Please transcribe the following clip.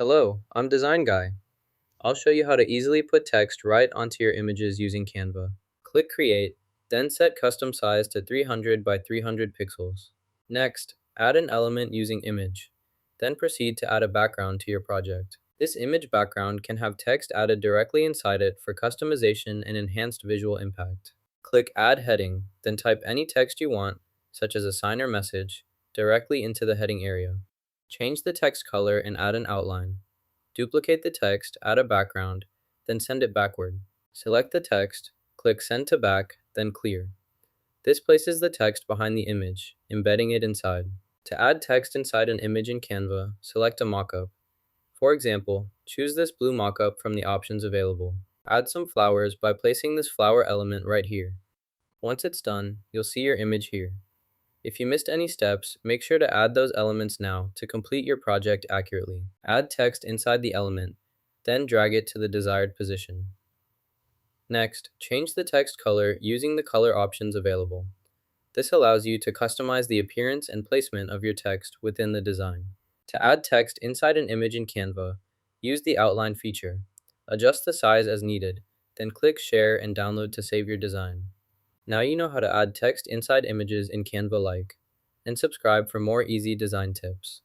Hello, I'm Design Guy. I'll show you how to easily put text right onto your images using Canva. Click Create, then set custom size to 300 by 300 pixels. Next, add an element using Image. Then proceed to add a background to your project. This image background can have text added directly inside it for customization and enhanced visual impact. Click Add Heading, then type any text you want, such as a sign or message, directly into the heading area. Change the text color and add an outline. Duplicate the text, add a background, then send it backward. Select the text, click Send to Back, then Clear. This places the text behind the image, embedding it inside. To add text inside an image in Canva, select a mockup. For example, choose this blue mockup from the options available. Add some flowers by placing this flower element right here. Once it's done, you'll see your image here. If you missed any steps, make sure to add those elements now to complete your project accurately. Add text inside the element, then drag it to the desired position. Next, change the text color using the color options available. This allows you to customize the appearance and placement of your text within the design. To add text inside an image in Canva, use the outline feature. Adjust the size as needed, then click Share and download to save your design. Now you know how to add text inside images in Canva and subscribe for more easy design tips.